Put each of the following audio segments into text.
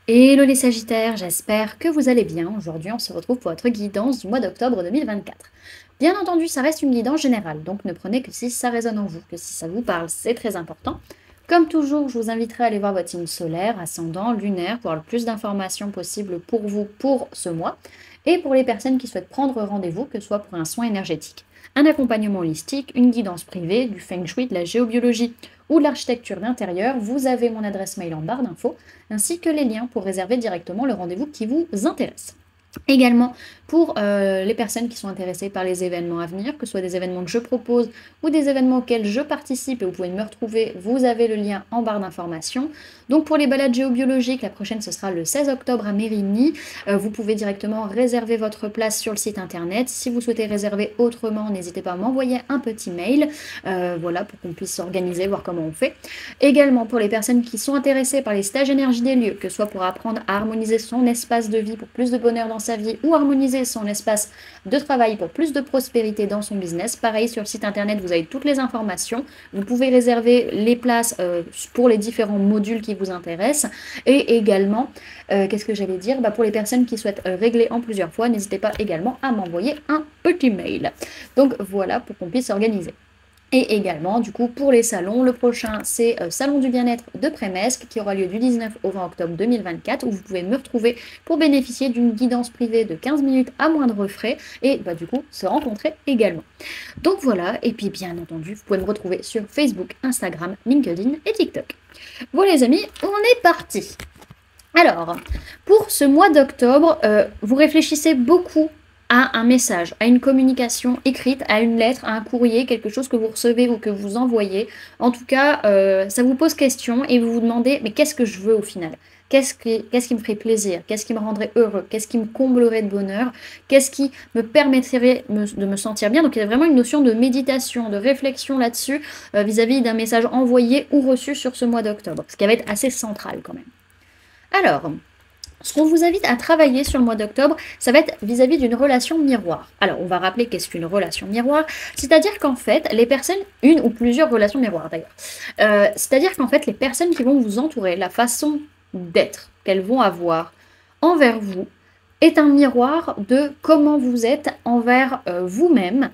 Hello les Sagittaires, j'espère que vous allez bien. Aujourd'hui, on se retrouve pour votre guidance du mois d'octobre 2024. Bien entendu, ça reste une guidance générale, donc ne prenez que si ça résonne en vous, que si ça vous parle, c'est très important. Comme toujours, je vous inviterai à aller voir votre signe solaire, ascendant, lunaire, pour avoir le plus d'informations possibles pour vous pour ce mois. Et pour les personnes qui souhaitent prendre rendez-vous, que ce soit pour un soin énergétique, un accompagnement holistique, une guidance privée, du feng shui, de la géobiologie ou de l'architecture d'intérieur, vous avez mon adresse mail en barre d'infos ainsi que les liens pour réserver directement le rendez-vous qui vous intéresse. Également, pour les personnes qui sont intéressées par les événements à venir, que ce soit des événements que je propose ou des événements auxquels je participe et vous pouvez me retrouver, vous avez le lien en barre d'information. Donc pour les balades géobiologiques, la prochaine ce sera le 16 octobre à Mérigny. Vous pouvez directement réserver votre place sur le site internet. Si vous souhaitez réserver autrement, n'hésitez pas à m'envoyer un petit mail, voilà, pour qu'on puisse s'organiser, voir comment on fait. Également pour les personnes qui sont intéressées par les stages énergie des lieux, que ce soit pour apprendre à harmoniser son espace de vie pour plus de bonheur dans sa vie ou harmoniser son espace de travail pour plus de prospérité dans son business. Pareil, sur le site internet, vous avez toutes les informations. Vous pouvez réserver les places pour les différents modules qui vous intéressent. Et également, qu'est-ce que j'allais dire, pour les personnes qui souhaitent régler en plusieurs fois, n'hésitez pas également à m'envoyer un petit mail. Donc voilà, pour qu'on puisse s'organiser. Et également, du coup, pour les salons, le prochain, c'est Salon du bien-être de Prémesque qui aura lieu du 19 au 20 octobre 2024 où vous pouvez me retrouver pour bénéficier d'une guidance privée de 15 minutes à moindre frais et du coup, se rencontrer également. Donc voilà, et puis bien entendu, vous pouvez me retrouver sur Facebook, Instagram, LinkedIn et TikTok. Voilà les amis, on est parti. Alors, pour ce mois d'octobre, vous réfléchissez beaucoup à un message, à une communication écrite, à une lettre, à un courrier, quelque chose que vous recevez ou que vous envoyez. En tout cas, ça vous pose question et vous vous demandez, mais qu'est-ce que je veux au final? Qu'est-ce qui me ferait plaisir? Qu'est-ce qui me rendrait heureux? Qu'est-ce qui me comblerait de bonheur? Qu'est-ce qui me permettrait de me sentir bien? Donc il y a vraiment une notion de méditation, de réflexion là-dessus vis-à-vis d'un message envoyé ou reçu sur ce mois d'octobre, ce qui va être assez central quand même. Alors, ce qu'on vous invite à travailler sur le mois d'octobre, ça va être vis-à-vis d'une relation miroir. Alors, on va rappeler qu'est-ce qu'une relation miroir. C'est-à-dire qu'en fait, les personnes, une ou plusieurs relations miroirs d'ailleurs, c'est-à-dire qu'en fait, les personnes qui vont vous entourer, la façon d'être qu'elles vont avoir envers vous, est un miroir de comment vous êtes envers vous-même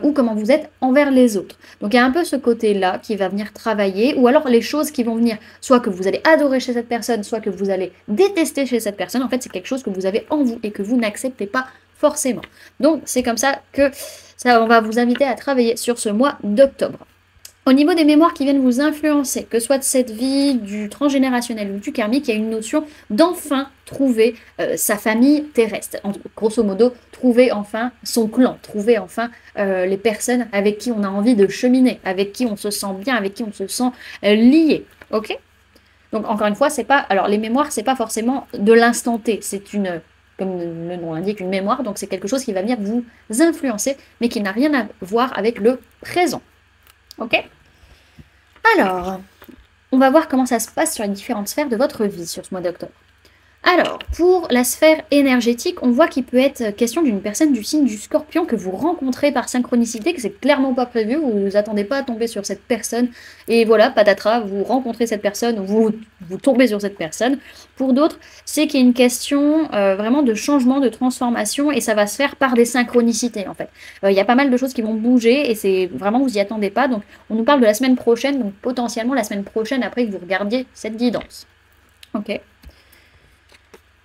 ou comment vous êtes envers les autres. Donc il y a un peu ce côté-là qui va venir travailler, ou alors les choses qui vont venir, soit que vous allez adorer chez cette personne, soit que vous allez détester chez cette personne. En fait, c'est quelque chose que vous avez en vous et que vous n'acceptez pas forcément. Donc c'est comme ça que on va vous inviter à travailler sur ce mois d'octobre. Au niveau des mémoires qui viennent vous influencer, que ce soit de cette vie, du transgénérationnel ou du karmique, il y a une notion d'enfin trouver sa famille terrestre. Grosso modo, trouver enfin son clan, trouver enfin les personnes avec qui on a envie de cheminer, avec qui on se sent bien, avec qui on se sent lié. Ok? Donc encore une fois, c'est pas. Alors les mémoires, c'est pas forcément de l'instant T, c'est une. Comme le nom l'indique, une mémoire, donc c'est quelque chose qui va venir vous influencer, mais qui n'a rien à voir avec le présent. Ok? Alors, on va voir comment ça se passe sur les différentes sphères de votre vie sur ce mois d'octobre. Alors, pour la sphère énergétique, on voit qu'il peut être question d'une personne du signe du Scorpion que vous rencontrez par synchronicité, que c'est clairement pas prévu, vous ne vous attendez pas à tomber sur cette personne, et voilà, patatras, vous rencontrez cette personne, vous tombez sur cette personne. Pour d'autres, c'est qu'il y a une question vraiment de changement, de transformation, et ça va se faire par des synchronicités, en fait. Il y a pas mal de choses qui vont bouger, et c'est vraiment, vous y attendez pas, donc on nous parle de la semaine prochaine, donc potentiellement la semaine prochaine, après que vous regardiez cette guidance. Ok.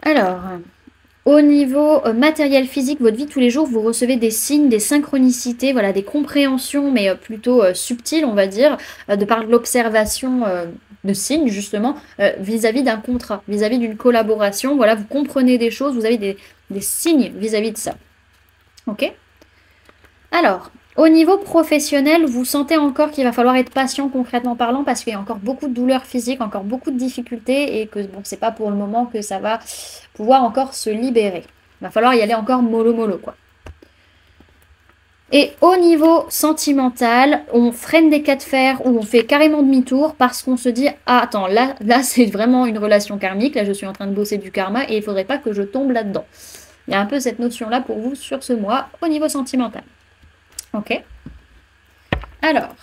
Alors, au niveau matériel physique, votre vie tous les jours, vous recevez des signes, des synchronicités, voilà, des compréhensions, mais plutôt subtiles, on va dire, de par l'observation de signes, justement, vis-à-vis d'un contrat, vis-à-vis d'une collaboration. Voilà, vous comprenez des choses, vous avez des signes vis-à-vis de ça. Ok? Alors, au niveau professionnel, vous sentez encore qu'il va falloir être patient concrètement parlant parce qu'il y a encore beaucoup de douleurs physiques, encore beaucoup de difficultés et que bon, c'est pas pour le moment que ça va pouvoir encore se libérer. Il va falloir y aller encore mollo mollo quoi. Et au niveau sentimental, on freine des cas de fer ou on fait carrément demi-tour parce qu'on se dit ah attends là c'est vraiment une relation karmique, là je suis en train de bosser du karma et il faudrait pas que je tombe là-dedans. Il y a un peu cette notion là pour vous sur ce mois au niveau sentimental. Ok. Alors,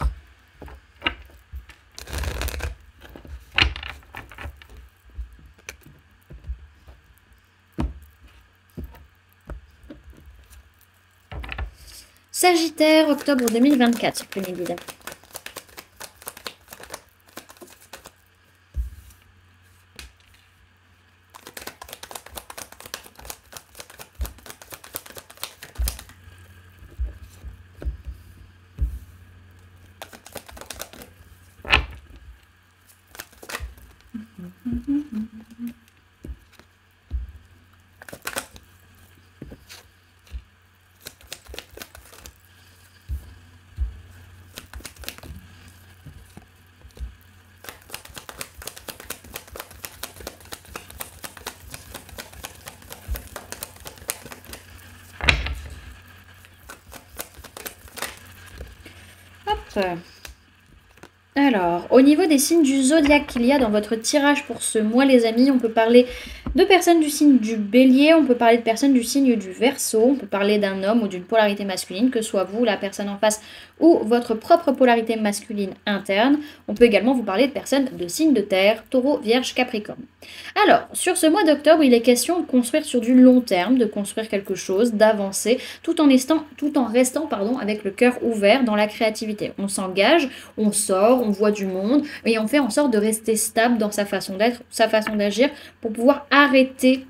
Sagittaire, octobre 2024, sur premier guide. Hop. Alors, au niveau des signes du zodiaque qu'il y a dans votre tirage pour ce mois, les amis, on peut parler de personnes du signe du Bélier, on peut parler de personnes du signe du Verseau, on peut parler d'un homme ou d'une polarité masculine, que ce soit vous, la personne en face, ou votre propre polarité masculine interne. On peut également vous parler de personnes de signe de terre, Taureau, Vierge, Capricorne. Alors, sur ce mois d'octobre, il est question de construire sur du long terme, de construire quelque chose, d'avancer, tout en restant avec le cœur ouvert dans la créativité. On s'engage, on sort, on voit du monde, et on fait en sorte de rester stable dans sa façon d'être, sa façon d'agir, pour pouvoir arrêter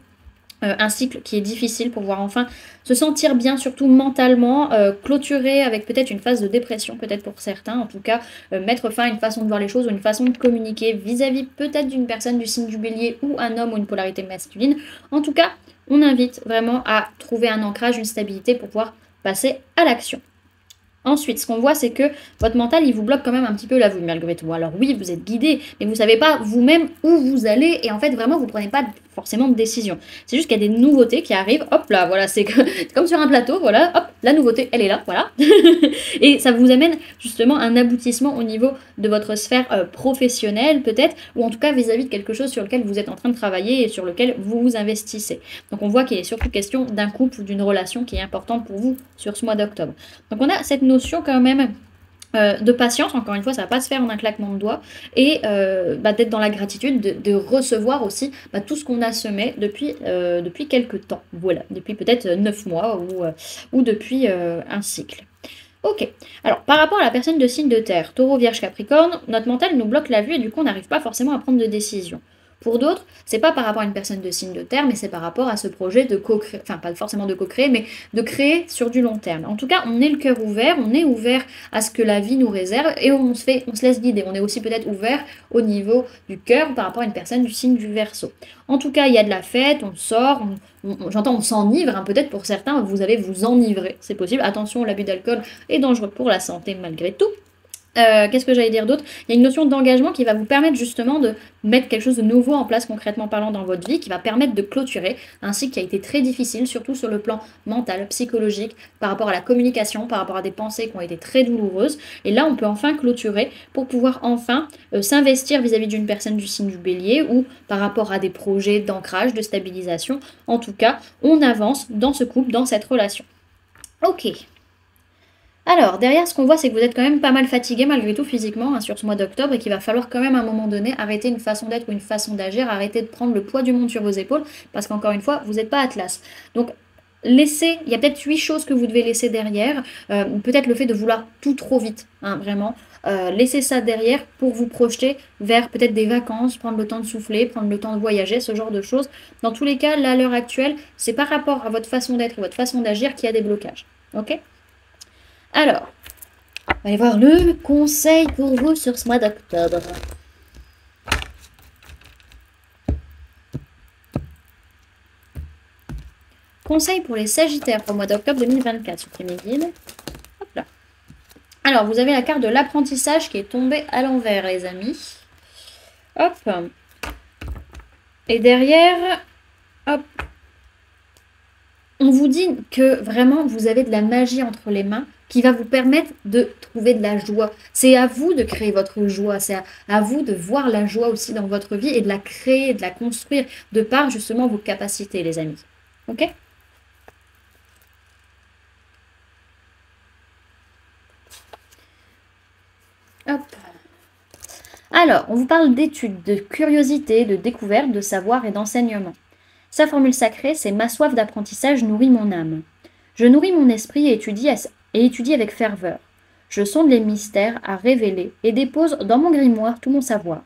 un cycle qui est difficile, pour pouvoir enfin se sentir bien, surtout mentalement, clôturer avec peut-être une phase de dépression, peut-être pour certains, en tout cas, mettre fin à une façon de voir les choses ou une façon de communiquer vis-à-vis peut-être d'une personne du signe du Bélier ou un homme ou une polarité masculine. En tout cas, on invite vraiment à trouver un ancrage, une stabilité pour pouvoir passer à l'action. Ensuite, ce qu'on voit, c'est que votre mental, il vous bloque quand même un petit peu la vue, malgré tout. Alors oui, vous êtes guidé, mais vous ne savez pas vous-même où vous allez, et en fait, vraiment, vous ne prenez pas forcément de décision. C'est juste qu'il y a des nouveautés qui arrivent, hop là, voilà, c'est comme sur un plateau, voilà, hop, la nouveauté, elle est là, voilà. Et ça vous amène justement un aboutissement au niveau de votre sphère professionnelle, peut-être, ou en tout cas vis-à-vis de quelque chose sur lequel vous êtes en train de travailler et sur lequel vous vous investissez. Donc on voit qu'il est surtout question d'un couple ou d'une relation qui est importante pour vous sur ce mois d'octobre. Donc on a cette notion quand même de patience, encore une fois, ça ne va pas se faire en un claquement de doigts, et d'être dans la gratitude, de recevoir aussi tout ce qu'on a semé depuis quelques temps, voilà, depuis peut-être 9 mois ou depuis un cycle. Ok, alors par rapport à la personne de signe de terre, Taureau, Vierge, Capricorne, notre mental nous bloque la vue et du coup on n'arrive pas forcément à prendre de décision. Pour d'autres, c'est pas par rapport à une personne de signe de terre, mais c'est par rapport à ce projet de co-créer, enfin pas forcément de co-créer, mais de créer sur du long terme. En tout cas, on est le cœur ouvert, on est ouvert à ce que la vie nous réserve et on se laisse guider. On est aussi peut-être ouvert au niveau du cœur par rapport à une personne du signe du Verseau. En tout cas, il y a de la fête, on sort, j'entends on s'enivre, peut-être pour certains, vous allez vous enivrer, c'est possible. Attention, l'abus d'alcool est dangereux pour la santé malgré tout. Qu'est-ce que j'allais dire d'autre? Il y a une notion d'engagement qui va vous permettre justement de mettre quelque chose de nouveau en place concrètement parlant dans votre vie, qui va permettre de clôturer un cycle qui a été très difficile, surtout sur le plan mental, psychologique, par rapport à la communication, par rapport à des pensées qui ont été très douloureuses. Et là, on peut enfin clôturer pour pouvoir enfin s'investir vis-à-vis d'une personne du signe du Bélier ou par rapport à des projets d'ancrage, de stabilisation. En tout cas, on avance dans ce couple, dans cette relation. Ok. Alors, derrière, ce qu'on voit, c'est que vous êtes quand même pas mal fatigué malgré tout physiquement sur ce mois d'octobre et qu'il va falloir quand même à un moment donné arrêter une façon d'être ou une façon d'agir, arrêter de prendre le poids du monde sur vos épaules parce qu'encore une fois, vous n'êtes pas Atlas. Donc, il y a peut-être 8 choses que vous devez laisser derrière. Peut-être le fait de vouloir tout trop vite, vraiment. Laissez ça derrière pour vous projeter vers peut-être des vacances, prendre le temps de souffler, prendre le temps de voyager, ce genre de choses. Dans tous les cas, là, à l'heure actuelle, c'est par rapport à votre façon d'être et votre façon d'agir qu'il y a des blocages. Ok ? Alors, on va aller voir le conseil pour vous sur ce mois d'octobre. Conseil pour les Sagittaires pour le mois d'octobre 2024 sur Premier Guide. Hop là. Alors, vous avez la carte de l'apprentissage qui est tombée à l'envers, les amis. Hop. Et derrière, hop. On vous dit que vraiment, vous avez de la magie entre les mains qui va vous permettre de trouver de la joie. C'est à vous de créer votre joie, c'est à vous de voir la joie aussi dans votre vie et de la créer, de la construire de par justement vos capacités, les amis. Ok ? Hop. Alors, on vous parle d'études, de curiosité, de découverte, de savoir et d'enseignement. Sa formule sacrée, c'est « Ma soif d'apprentissage nourrit mon âme. Je nourris mon esprit et étudie et étudie avec ferveur. Je sonde les mystères à révéler et dépose dans mon grimoire tout mon savoir.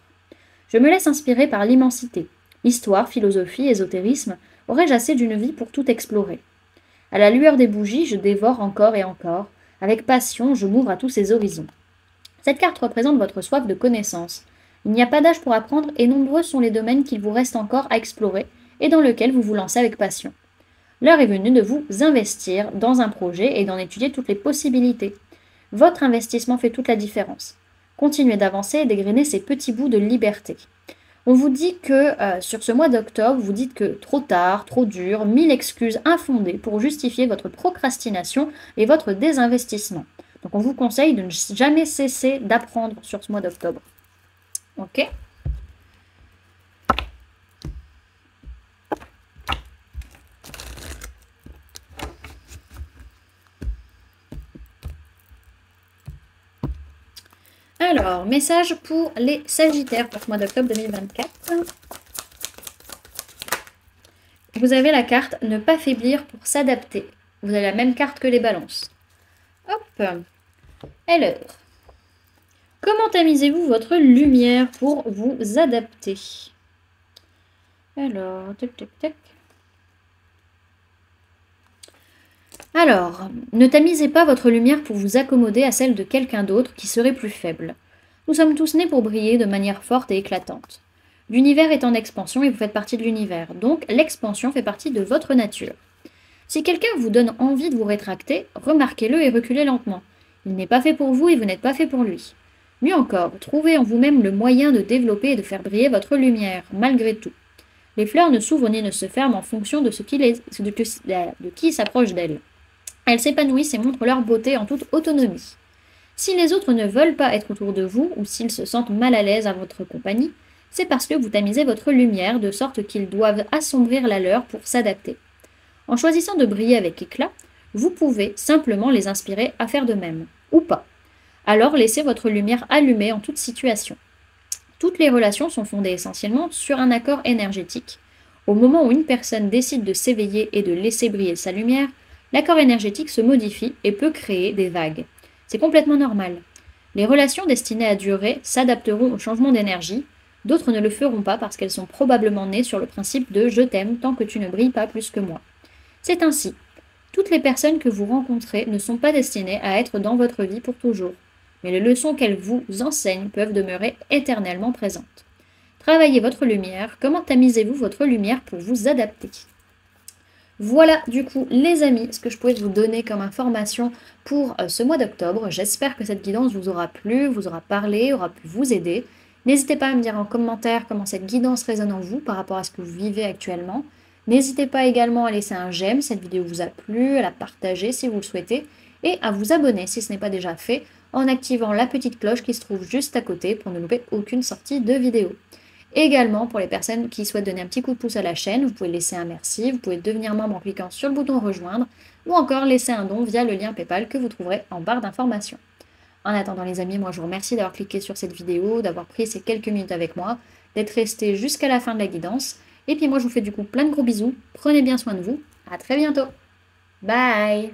Je me laisse inspirer par l'immensité. Histoire, philosophie, ésotérisme, aurais-je assez d'une vie pour tout explorer? À la lueur des bougies, je dévore encore et encore. Avec passion, je m'ouvre à tous ces horizons. Cette carte représente votre soif de connaissance. Il n'y a pas d'âge pour apprendre et nombreux sont les domaines qu'il vous reste encore à explorer et dans lesquels vous vous lancez avec passion. L'heure est venue de vous investir dans un projet et d'en étudier toutes les possibilités. Votre investissement fait toute la différence. Continuez d'avancer et dégrainer ces petits bouts de liberté. On vous dit que sur ce mois d'octobre, vous dites que trop tard, trop dur, 1000 excuses infondées pour justifier votre procrastination et votre désinvestissement. Donc on vous conseille de ne jamais cesser d'apprendre sur ce mois d'octobre. Ok? Alors, message pour les Sagittaires pour ce mois d'octobre 2024. Vous avez la carte « Ne pas faiblir pour s'adapter ». Vous avez la même carte que les balances. Hop. Alors, comment tamisez-vous votre lumière pour vous adapter? Alors, tac, tac, tac. Alors, ne tamisez pas votre lumière pour vous accommoder à celle de quelqu'un d'autre qui serait plus faible. Nous sommes tous nés pour briller de manière forte et éclatante. L'univers est en expansion et vous faites partie de l'univers, donc l'expansion fait partie de votre nature. Si quelqu'un vous donne envie de vous rétracter, remarquez-le et reculez lentement. Il n'est pas fait pour vous et vous n'êtes pas fait pour lui. Mieux encore, trouvez en vous-même le moyen de développer et de faire briller votre lumière, malgré tout. Les fleurs ne s'ouvrent ni ne se ferment en fonction de qui s'approche d'elles. Elles s'épanouissent et montrent leur beauté en toute autonomie. Si les autres ne veulent pas être autour de vous ou s'ils se sentent mal à l'aise à votre compagnie, c'est parce que vous tamisez votre lumière de sorte qu'ils doivent assombrir la leur pour s'adapter. En choisissant de briller avec éclat, vous pouvez simplement les inspirer à faire de même, ou pas. Alors laissez votre lumière allumée en toute situation. Toutes les relations sont fondées essentiellement sur un accord énergétique. Au moment où une personne décide de s'éveiller et de laisser briller sa lumière, l'accord énergétique se modifie et peut créer des vagues. C'est complètement normal. Les relations destinées à durer s'adapteront au changement d'énergie, d'autres ne le feront pas parce qu'elles sont probablement nées sur le principe de « je t'aime tant que tu ne brilles pas plus que moi ». C'est ainsi. Toutes les personnes que vous rencontrez ne sont pas destinées à être dans votre vie pour toujours, mais les leçons qu'elles vous enseignent peuvent demeurer éternellement présentes. Travaillez votre lumière. Comment tamisez-vous votre lumière pour vous adapter? Voilà du coup les amis ce que je pouvais vous donner comme information pour ce mois d'octobre. J'espère que cette guidance vous aura plu, vous aura parlé, aura pu vous aider. N'hésitez pas à me dire en commentaire comment cette guidance résonne en vous par rapport à ce que vous vivez actuellement. N'hésitez pas également à laisser un j'aime si cette vidéo vous a plu, à la partager si vous le souhaitez et à vous abonner si ce n'est pas déjà fait en activant la petite cloche qui se trouve juste à côté pour ne louper aucune sortie de vidéo. Également, pour les personnes qui souhaitent donner un petit coup de pouce à la chaîne, vous pouvez laisser un merci, vous pouvez devenir membre en cliquant sur le bouton rejoindre ou encore laisser un don via le lien PayPal que vous trouverez en barre d'informations. En attendant les amis, moi je vous remercie d'avoir cliqué sur cette vidéo, d'avoir pris ces quelques minutes avec moi, d'être resté jusqu'à la fin de la guidance. Et puis moi je vous fais du coup plein de gros bisous, prenez bien soin de vous, à très bientôt. Bye!